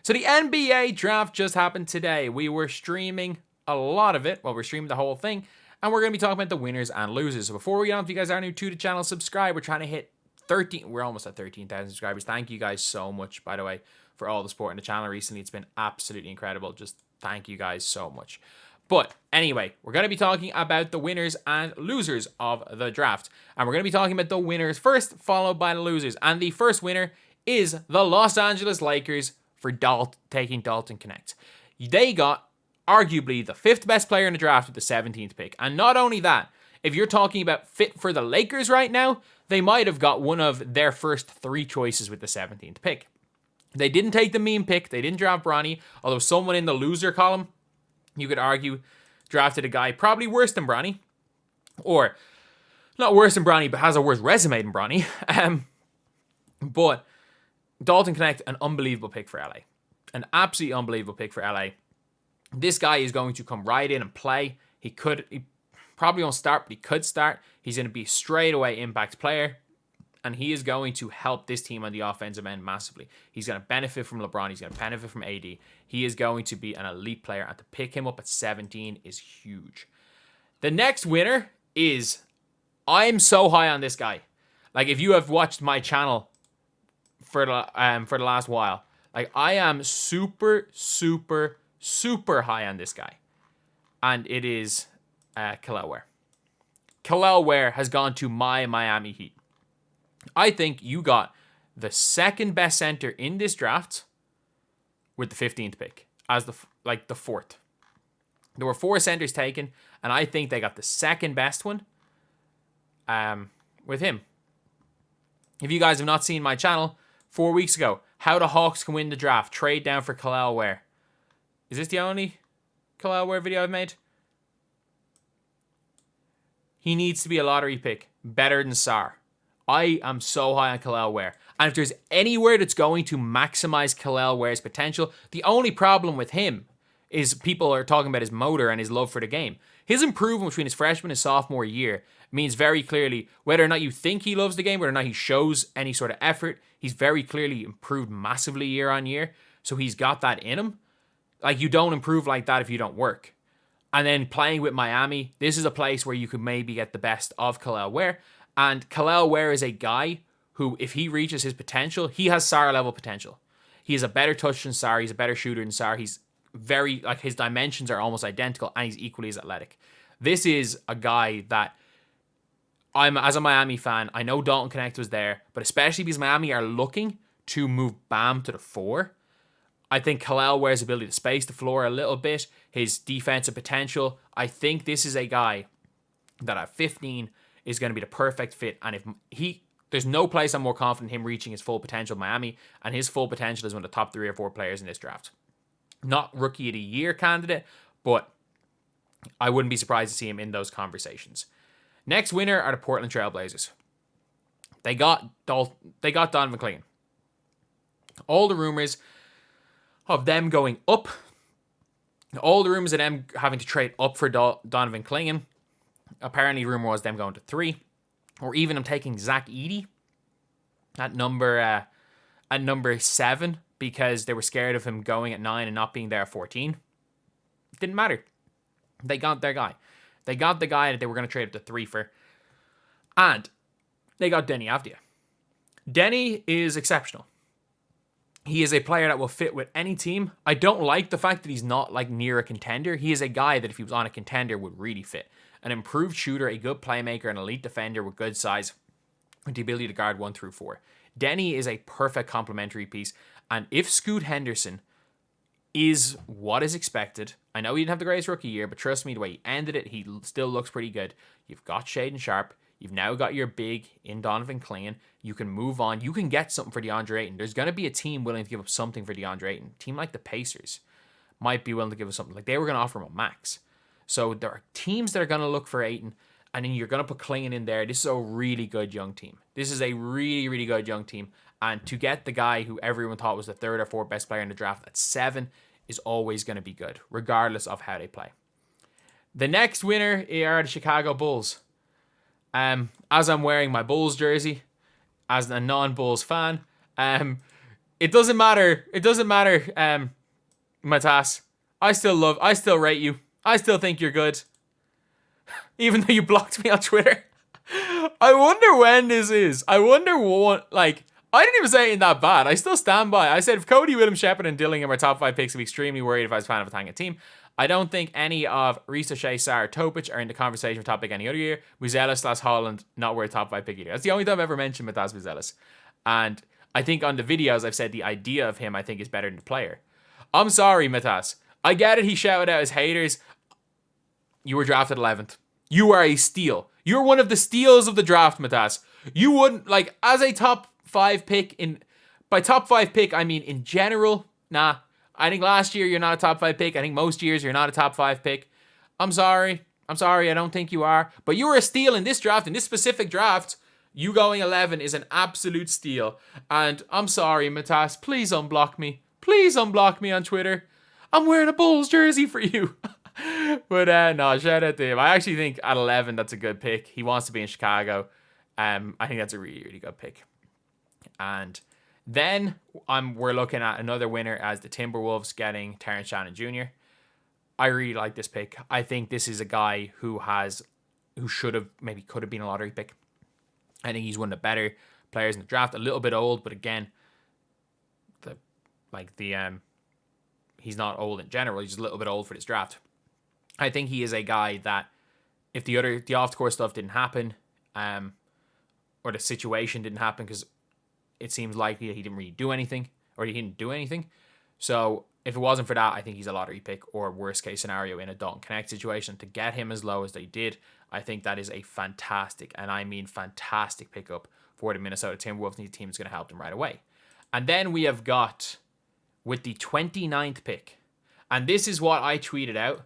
So the NBA draft just happened today. We were streaming a lot of it. Well, we're streaming the whole thing. And we're going to be talking about the winners and losers. So before we get on, if you guys are new to the channel, subscribe. We're trying to hit 13. We're almost at 13,000 subscribers. Thank you guys so much, by the way, for all the support in the channel recently. It's been absolutely incredible. Just thank you guys so much. But anyway, we're going to be talking about the winners and losers of the draft. And we're going to be talking about the winners first, followed by the losers. And the first winner is the Los Angeles Lakers for taking Dalton Knecht. They got arguably the 5th best player in the draft with the 17th pick. And not only that, if you're talking about fit for the Lakers right now, they might have got one of their first 3 choices with the 17th pick. They didn't take the meme pick. They didn't draft Bronny, although someone in the loser column, you could argue, drafted a guy probably worse than Bronny. Or, not worse than Bronny, but has a worse resume than Bronny. But Dalton Knecht, an unbelievable pick for LA. An absolutely unbelievable pick for LA. This guy is going to come right in and play. He probably won't start, but he could start. He's going to be a straight away impact player. And he is going to help this team on the offensive end massively. He's going to benefit from LeBron. He's going to benefit from AD. He is going to be an elite player. And to pick him up at 17 is huge. The next winner is, I'm so high on this guy. Like, if you have watched my channel for the last while, like, I am super, super, super high on this guy. And it is Kel'el Ware. Kel'el Ware has gone to my Miami Heat. I think you got the 2nd best center in this draft with the 15th pick as the 4th. There were 4 centers taken, and I think they got the 2nd best one with him. If you guys have not seen my channel, 4 weeks ago, how the Hawks can win the draft, trade down for Kel'el Ware. Is this the only Kel'el Ware video I've made? He needs to be a lottery pick, better than Sarr. I am so high on Kel'el Ware. And if there's anywhere that's going to maximize Kel'el Ware's potential, the only problem with him is people are talking about his motor and his love for the game. His improvement between his freshman and sophomore year means very clearly, whether or not you think he loves the game, whether or not he shows any sort of effort, he's very clearly improved massively year on year. So he's got that in him. Like, you don't improve like that if you don't work. And then playing with Miami, this is a place where you could maybe get the best of Kel'el Ware. And Kel'el Ware is a guy who, if he reaches his potential, he has Sarr level potential. He has a better touch than Sarr. He's a better shooter than Sarr. He's very, like, his dimensions are almost identical, and he's equally as athletic. This is a guy that as a Miami fan, I know Dalton Knecht was there, but especially because Miami are looking to move Bam to the 4. I think Kel'el Ware's ability to space the floor a little bit, his defensive potential, I think this is a guy that at 15 is going to be the perfect fit. And if there's no place I'm more confident in him reaching his full potential in Miami, and his full potential is one of the top 3 or 4 players in this draft. Not rookie of the year candidate, but I wouldn't be surprised to see him in those conversations. Next winner are the Portland Trail Blazers. They got Donovan Clingan. All the rumors of them going up, all the rumors of them having to trade up for Donovan Clingan. Apparently, rumor was them going to 3, or even them taking Zach Edey at number 7 because they were scared of him going at 9 and not being there at 14. It didn't matter. They got their guy. They got the guy that they were going to trade up to 3 for, and they got Deni Avdija. Deni is exceptional. He is a player that will fit with any team. I don't like the fact that he's not like near a contender. He is a guy that if he was on a contender would really fit. An improved shooter, a good playmaker, an elite defender with good size, with the ability to guard 1 through 4. Deni is a perfect complementary piece. And if Scoot Henderson is what is expected, I know he didn't have the greatest rookie year, but trust me, the way he ended it, he still looks pretty good. You've got Shaedon Sharpe. You've now got your big in Donovan Clingan. You can move on. You can get something for DeAndre Ayton. There's going to be a team willing to give up something for DeAndre Ayton. A team like the Pacers might be willing to give us something. Like, they were going to offer him a max. So there are teams that are going to look for Ayton, and then you're going to put Clingan in there. This is a really good young team. This is a really, really good young team. And to get the guy who everyone thought was the 3rd or 4th best player in the draft at 7 is always going to be good, regardless of how they play. The next winner are the Chicago Bulls. As I'm wearing my Bulls jersey, as a non-Bulls fan, It doesn't matter. It doesn't matter, Matas. I still rate you. I still think you're good. Even though you blocked me on Twitter. I wonder when this is. I wonder what, like, I didn't even say it ain't that bad. I still stand by. I said if Cody, Williams, Shepard, and Dillingham are top 5 picks, I'd be extremely worried if I was a fan of a tanking team. I don't think any of Reece, O'Shea, Sarr, Topic are in the conversation for top pick any other year. Muzelis / Holland, not worth top 5 pick either. That's the only time I've ever mentioned Matas Muzelis. And I think on the videos I've said the idea of him I think is better than the player. I'm sorry, Matas. I get it, he shouted out his haters. You were drafted 11th. You are a steal. You're one of the steals of the draft, Matas. You wouldn't, like, as a top 5 pick by top 5 pick, I mean in general, nah. I think last year you're not a top 5 pick. I think most years you're not a top 5 pick. I'm sorry. I don't think you are. But you were a steal in this draft. In this specific draft, you going 11 is an absolute steal. And I'm sorry, Matas. Please unblock me. Please unblock me on Twitter. I'm wearing a Bulls jersey for you. But no, shout out to him. I actually think at 11, that's a good pick. He wants to be in Chicago. I think that's a really, really good pick. And then we're looking at another winner as the Timberwolves getting Terrence Shannon Jr. I really like this pick. I think this is a guy who should have, maybe could have been a lottery pick. I think he's one of the better players in the draft. A little bit old, but again, he's not old in general. He's just a little bit old for this draft. I think he is a guy that if the off-the-court stuff didn't happen, or the situation didn't happen, because it seems likely that he didn't really do anything, or he didn't do anything. So if it wasn't for that, I think he's a lottery pick, or worst case scenario in a Dalton Connect situation. To get him as low as they did, I think that is a fantastic, and I mean fantastic pickup for the Minnesota Timberwolves. The team is going to help them right away. And then we have got, with the 29th pick, and this is what I tweeted out,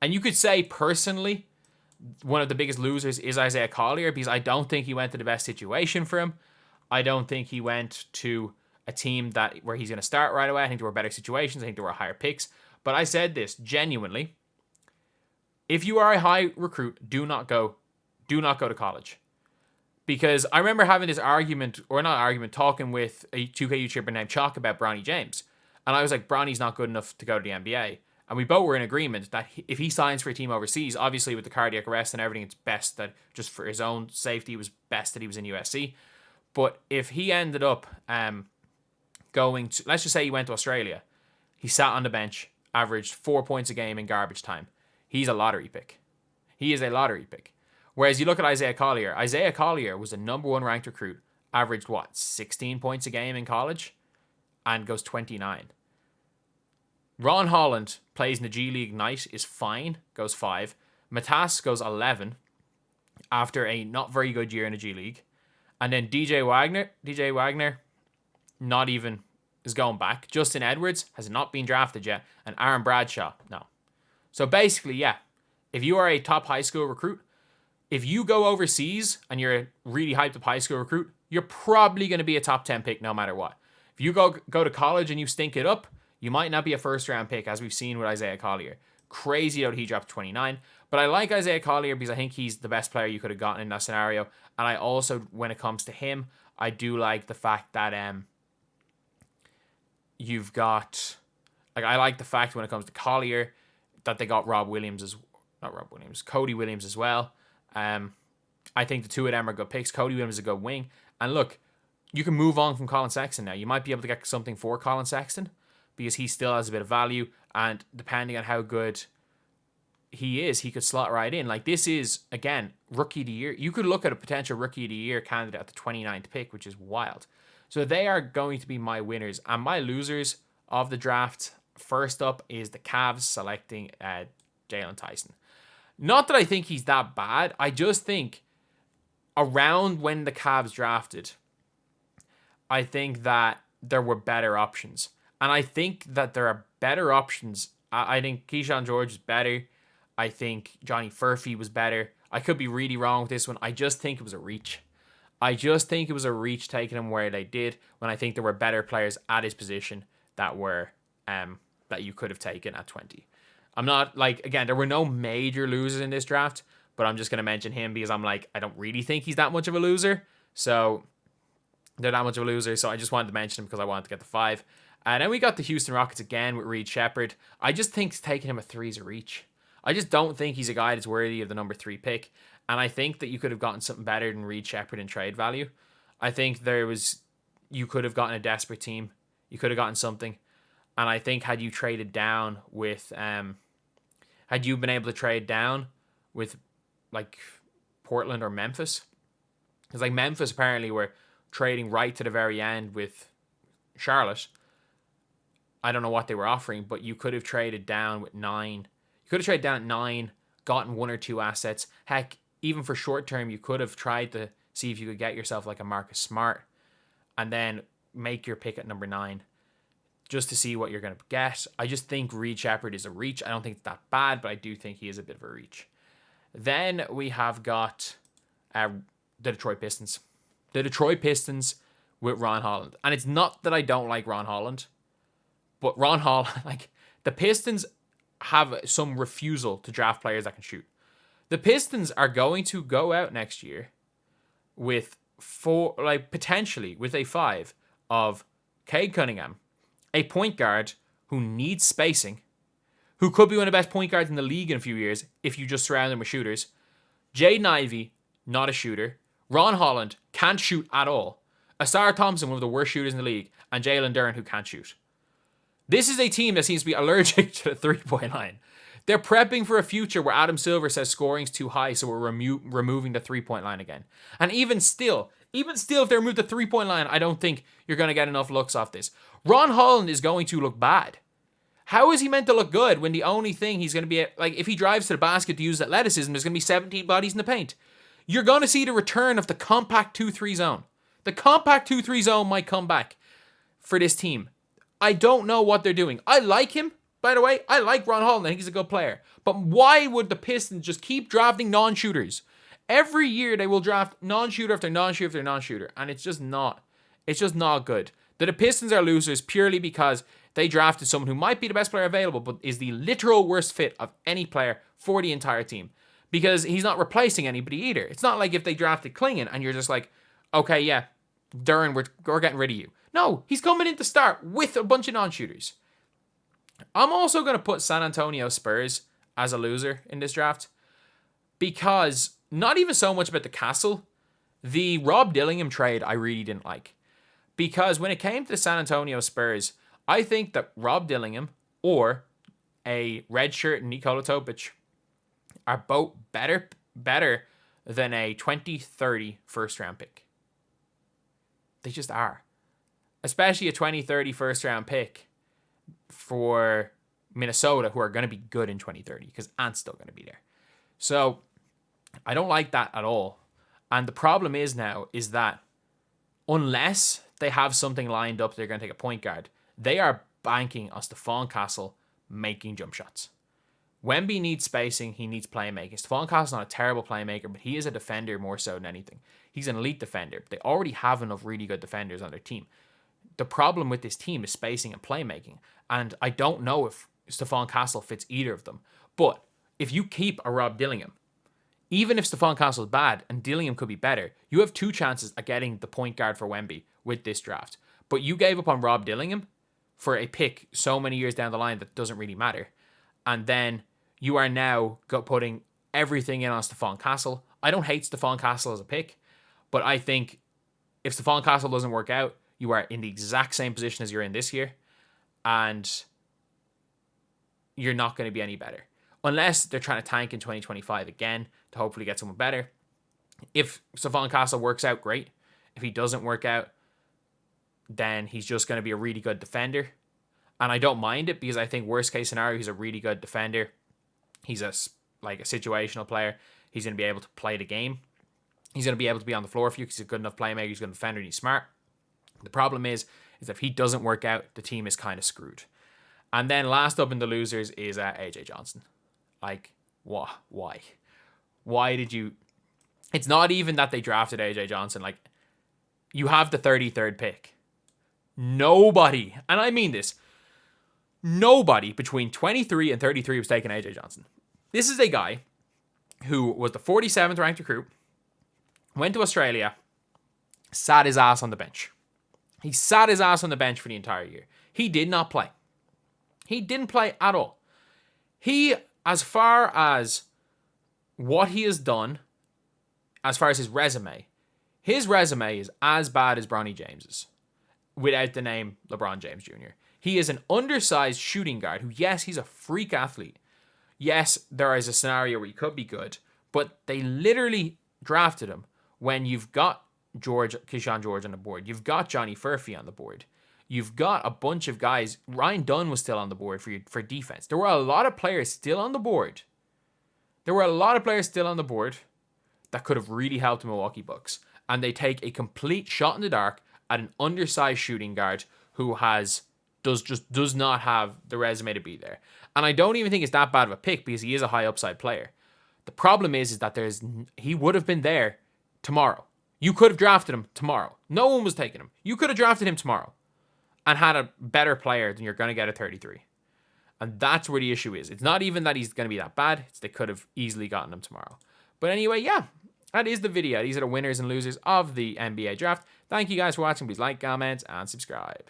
and you could say personally, one of the biggest losers is Isaiah Collier, because I don't think he went to the best situation for him. I don't think he went to a team where he's going to start right away. I think there were better situations. I think there were higher picks. But I said this genuinely. If you are a high recruit, do not go to college. Because I remember having this talking with a 2K YouTuber named Chalk about Bronny James. And I was like, Bronny's not good enough to go to the NBA. And we both were in agreement that if he signs for a team overseas, obviously with the cardiac arrest and everything, it's best that just for his own safety, it was best that he was in USC. But if he ended up going to, let's just say he went to Australia, he sat on the bench, averaged 4 points a game in garbage time. He's a lottery pick. He is a lottery pick. Whereas you look at Isaiah Collier. Isaiah Collier was the number 1 ranked recruit, averaged 16 points a game in college, and goes 29. Ron Holland plays in the G League Ignite, is fine, goes 5. Matas goes 11 after a not very good year in the G League. And then DJ Wagner, not even, is going back. Justin Edwards has not been drafted yet. And Aaron Bradshaw, no. So basically, yeah, if you are a top high school recruit, if you go overseas and you're a really hyped up high school recruit, you're probably going to be a top 10 pick no matter what. If you go to college and you stink it up, you might not be a first round pick, as we've seen with Isaiah Collier. Crazy that he dropped 29. But I like Isaiah Collier because I think he's the best player you could have gotten in that scenario. And I also, when it comes to him, I do like the fact that you've got, like, I like the fact when it comes to Collier that they got Cody Williams as well. I think the two of them are good picks. Cody Williams is a good wing. And look, you can move on from Colin Sexton now. You might be able to get something for Colin Sexton because he still has a bit of value. And depending on how good he is, he could slot right in. Like, this is, again, rookie of the year. You could look at a potential rookie of the year candidate at the 29th pick, which is wild. So they are going to be my winners. And my losers of the draft, first up is the Cavs selecting Jalen Tyson. Not that I think he's that bad. I just think around when the Cavs drafted, I think that there were better options. And I think that there are better options. I think Keyshawn George is better. I think Johnny Furphy was better. I could be really wrong with this one. I just think it was a reach. I just think it was a reach taking him where they did, when I think there were better players at his position that were that you could have taken at 20. I'm not, like, again, there were no major losers in this draft, but I'm just going to mention him because I'm like, I don't really think he's that much of a loser. So they're that much of a loser, so I just wanted to mention him because I wanted to get the 5. And then we got the Houston Rockets again with Reed Shepherd. I just think taking him a 3 is a reach. I just don't think he's a guy that's worthy of the number 3 pick. And I think that you could have gotten something better than Reed Shepherd in trade value. I think you could have gotten a desperate team. You could have gotten something. And I think had you traded down with, had you been able to trade down with like Portland or Memphis, because like Memphis apparently were trading right to the very end with Charlotte. I don't know what they were offering, but you could have traded down with 9. You could have traded down at 9, gotten 1 or 2 assets. Heck, even for short term, you could have tried to see if you could get yourself like a Marcus Smart and then make your pick at number 9 just to see what you're going to get. I just think Reed Shepherd is a reach. I don't think it's that bad, but I do think he is a bit of a reach. Then we have got the Detroit Pistons. The Detroit Pistons with Ron Holland. And it's not that I don't like Ron Holland, but Ron Holland, like, the Pistons have some refusal to draft players that can shoot. The Pistons are going to go out next year with potentially with a 5 of Cade Cunningham, a point guard who needs spacing, who could be one of the best point guards in the league in a few years if you just surround him with shooters. Jaden Ivey, not a shooter. Ron Holland can't shoot at all. Sarr Thompson, one of the worst shooters in the league, and Jalen Duren, who can't shoot. This is a team that seems to be allergic to the 3-point line. They're prepping for a future where Adam Silver says scoring's too high, so we're removing the 3-point line again. And even still, if they remove the 3-point line, I don't think you're going to get enough looks off this. Ron Holland is going to look bad. How is he meant to look good when the only thing he's going to be, like, if he drives to the basket to use athleticism, there's going to be 17 bodies in the paint? You're going to see the return of the compact 2-3 zone. The compact 2-3 zone might come back for this team. I don't know what they're doing. I like him, by the way. I like Ron Holland. I think he's a good player. But why would the Pistons just keep drafting non-shooters? Every year they will draft non-shooter after non-shooter after non-shooter. And it's just not good. The Pistons are losers purely because they drafted someone who might be the best player available, but is the literal worst fit of any player for the entire team. Because he's not replacing anybody either. It's not like if they drafted Klingon and you're just like, okay, yeah, Duren, we're getting rid of you. No, he's coming in to start with a bunch of non-shooters. I'm also going to put San Antonio Spurs as a loser in this draft because not even so much about the Castle. The Rob Dillingham trade I really didn't like because when it came to the San Antonio Spurs, I think that Rob Dillingham or a redshirt Nikola Topic are both better than a 2030 first round pick. They just are. Especially a 2030 first round pick for Minnesota, who are going to be good in 2030 because Ant's still going to be there. So I don't like that at all. And the problem is now is that unless they have something lined up, they're going to take a point guard. They are banking on Stephon Castle making jump shots. Wemby needs spacing. He needs playmaking. Stephon Castle's not a terrible playmaker, but he is a defender more so than anything. He's an elite defender. They already have enough really good defenders on their team. The problem with this team is spacing and playmaking. And I don't know if Stephon Castle fits either of them. But if you keep a Rob Dillingham, even if Stephon Castle is bad and Dillingham could be better, you have 2 chances at getting the point guard for Wemby with this draft. But you gave up on Rob Dillingham for a pick so many years down the line that doesn't really matter. And then you are now putting everything in on Stephon Castle. I don't hate Stephon Castle as a pick, but I think if Stephon Castle doesn't work out, you are in the exact same position as you're in this year, and you're not going to be any better. Unless they're trying to tank in 2025 again to hopefully get someone better. If Stephon Castle works out, great. If he doesn't work out, then he's just going to be a really good defender. And I don't mind it because I think worst case scenario, he's a really good defender. He's a situational player. He's going to be able to play the game. He's going to be able to be on the floor for you because he's a good enough playmaker. He's a good defender and he's smart. The problem is if he doesn't work out, the team is kind of screwed. And then last up in the losers is AJ Johnson. Like, what? Why? Why did you... It's not even that they drafted AJ Johnson. Like, you have the 33rd pick. Nobody, and I mean this, nobody between 23 and 33 was taking AJ Johnson. This is a guy who was the 47th ranked recruit, went to Australia, sat his ass on the bench. He sat his ass on the bench for the entire year. He did not play. He didn't play at all. He, as far as what he has done, as far as his resume is as bad as Bronny James's, without the name LeBron James Jr. He is an undersized shooting guard who, yes, he's a freak athlete. Yes, there is a scenario where he could be good, but they literally drafted him when you've got Keyshawn George on the board. You've got Johnny Furphy on the board. You've got a bunch of guys. Ryan Dunn was still on the board for defense. There were a lot of players still on the board. That could have really helped the Milwaukee Bucks. And they take a complete shot in the dark at an undersized shooting guard who does not have the resume to be there. And I don't even think it's that bad of a pick because he is a high upside player. The problem is that he would have been there tomorrow. You could have drafted him tomorrow. No one was taking him. You could have drafted him tomorrow and had a better player than you're going to get at 33. And that's where the issue is. It's not even that he's going to be that bad. They could have easily gotten him tomorrow. But anyway, yeah, that is the video. These are the winners and losers of the NBA draft. Thank you guys for watching. Please like, comment, and subscribe.